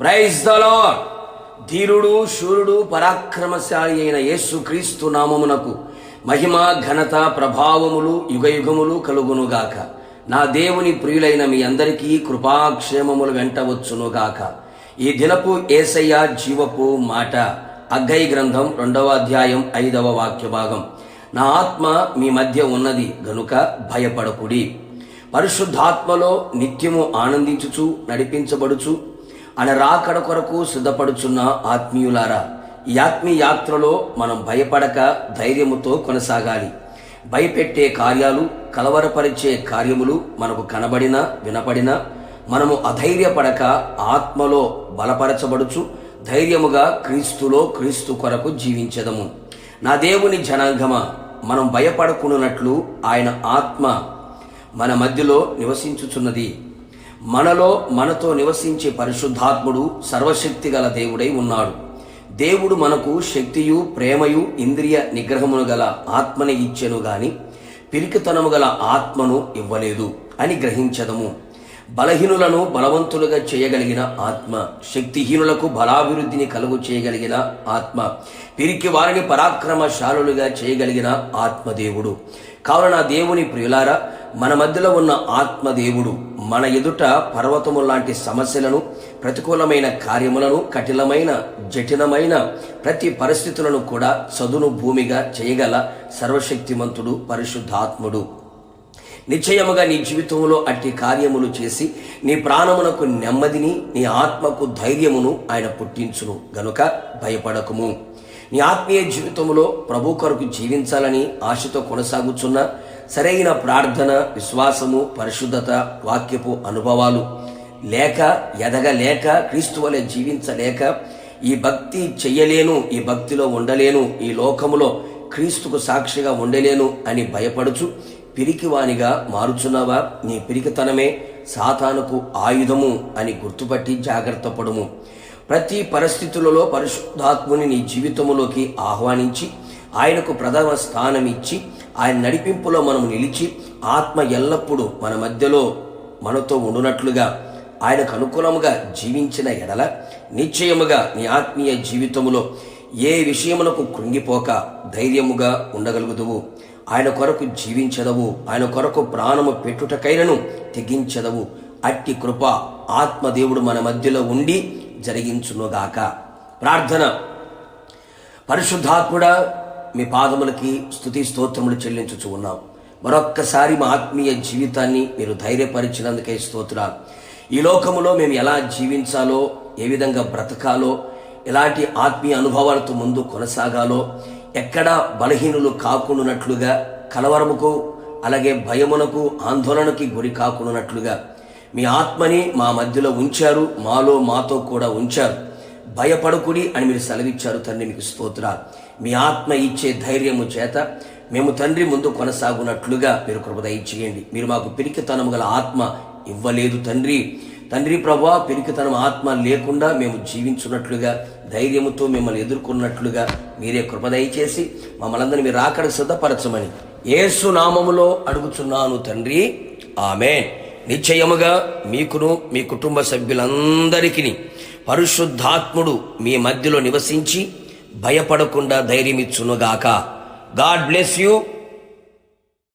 Praise the lord. ధీరుడు, శూరుడు, పరాక్రమశాలి అయిన యేసుక్రీస్తు నామమునకు మహిమ, ఘనత, ప్రభావములు యుగయుగములు కలుగునుగాక. నా దేవుని ప్రియులైన మీ అందరికీ కృపాక్షేమములు వెంటవచ్చునుగాక. ఈ దినపు యేసయ్య జీవపు మాట హగ్గయి గ్రంథం 2వ అధ్యాయం 5వ వాక్య భాగం. నా ఆత్మ మీ మధ్య ఉన్నది గనుక భయపడకుడి. పరిశుద్ధాత్మలో నిత్యము ఆనందించుచు నడిపించబడుచు ఆయన రాకడ కొరకు సిద్ధపడుచున్న ఆత్మీయులారా, ఈ ఆత్మీయ యాత్రలో మనం భయపడక ధైర్యముతో కొనసాగాలి. భయపెట్టే కార్యాలు, కలవరపరిచే కార్యములు మనకు కనబడినా వినపడినా మనము అధైర్యపడక ఆత్మలో బలపరచబడుచు ధైర్యముగా క్రీస్తు కొరకు జీవించదము. నా దేవుని జనాంగమా, మనం భయపడకున్నట్లు ఆయన ఆత్మ మన మధ్యలో నివసించుచున్నది. మనలో మనతో నివసించే పరిశుద్ధాత్ముడు సర్వశక్తి గల దేవుడై ఉన్నాడు. దేవుడు మనకు శక్తియు ప్రేమయు ఇంద్రియ నిగ్రహమును గల ఆత్మని ఇచ్చెను గాని పిరికితనము గల ఆత్మను ఇవ్వలేదు అని గ్రహించదము. బలహీనులను బలవంతులుగా చేయగలిగిన ఆత్మ, శక్తిహీనులకు బలాభివృద్ధిని కలుగు చేయగలిగిన ఆత్మ, పిరికి వారిని పరాక్రమశాలులుగా చేయగలిగిన ఆత్మదేవుడు. కావున నా దేవుని ప్రియులారా, మన మధ్యలో ఉన్న ఆత్మదేవుడు మన ఎదుట పర్వతము లాంటి సమస్యలను, ప్రతికూలమైన కార్యములను, కఠినమైన జటిలమైన ప్రతి పరిస్థితులను కూడా చదును భూమిగా చేయగల సర్వశక్తిమంతుడు పరిశుద్ధాత్ముడు. నిశ్చయముగా నీ జీవితంలో అట్టి కార్యములు చేసి నీ ప్రాణమునకు నెమ్మదిని, నీ ఆత్మకు ధైర్యమును ఆయన పుట్టించును గనుక భయపడకుము. నీ ఆత్మీయ జీవితంలో ప్రభు కొరకు జీవించాలని ఆశతో కొనసాగుచున్న సరైన ప్రార్థన, విశ్వాసము, పరిశుద్ధత, వాక్యపు అనుభవాలు లేక, ఎదగలేక, క్రీస్తు వలె జీవించలేక, ఈ భక్తి చెయ్యలేను, ఈ భక్తిలో ఉండలేను, ఈ లోకములో క్రీస్తుకు సాక్షిగా ఉండలేను అని భయపడుచు పిరికివానిగా మారుచున్నావా? నీ పిరికితనమే సాతానుకు ఆయుధము అని గుర్తుపట్టి జాగ్రత్త పడుము. ప్రతి పరిస్థితులలో పరిశుద్ధాత్ముని నీ జీవితములోకి ఆహ్వానించి ఆయనకు ప్రథమ స్థానం ఇచ్చి ఆయన నడిపింపులో మనం నిలిచి ఆత్మ ఎల్లప్పుడూ మన మధ్యలో మనతో ఉండునట్లుగా ఆయనకు అనుకూలముగా జీవించిన ఎడల నిశ్చయముగా నీ ఆత్మీయ జీవితములో ఏ విషయమునకు కృంగిపోక ధైర్యముగా ఉండగలుగుదువు. ఆయన కొరకు జీవించదవు. ఆయన కొరకు ప్రాణము పెట్టుటకైనను తెగించదవు. అట్టి కృప ఆత్మదేవుడు మన మధ్యలో ఉండి జరిగించునుగాక. ప్రార్థన. పరిశుద్ధాత్ముడా, మీ పాదములకి స్తుతి స్తోత్రములు చెల్లించుచు ఉన్నాం. మరొక్కసారి మా ఆత్మీయ జీవితాన్ని మీరు ధైర్యపరిచినందుకే స్తోత్రాలు. ఈ లోకములో మేము ఎలా జీవించాలో, ఏ విధంగా బ్రతకాలో, ఎలాంటి ఆత్మీయ అనుభవాలతో ముందు కొనసాగాలో, ఎక్కడా బలహీనులు కాకుండానట్లుగా, కలవరముకు అలాగే భయమునకు ఆందోళనకి గురి కాకుండానట్లుగా మీ ఆత్మని మా మధ్యలో ఉంచారు, మాతో కూడా ఉంచారు. భయపడకుడి అని మీరు సెలవిచ్చారు తండ్రి, మీకు స్తోత్రాలు. మీ ఆత్మ ఇచ్చే ధైర్యము చేత మేము తండ్రి ముందు కొనసాగునట్లుగా మీరు కృప దయచేయండి. మీరు మాకు పిరికితనము గల ఆత్మ ఇవ్వలేదు తండ్రి ప్రభువా, పిరికితనం ఆత్మ లేకుండా మేము జీవించున్నట్లుగా, ధైర్యముతో మిమ్మల్ని ఎదుర్కొన్నట్లుగా మీరే కృప దయచేసి మమ్మల్ని మీరు రాకడ సిద్ధపరచమని యేసు నామములో అడుగుచున్నాను తండ్రి, ఆమేన్. నిశ్చయముగా మీకును మీ కుటుంబ సభ్యులందరికీ పరిశుద్ధాత్ముడు మీ మధ్యలో నివసించి భయపడకుండా ధైర్యమిచ్చునుగాక. God bless you.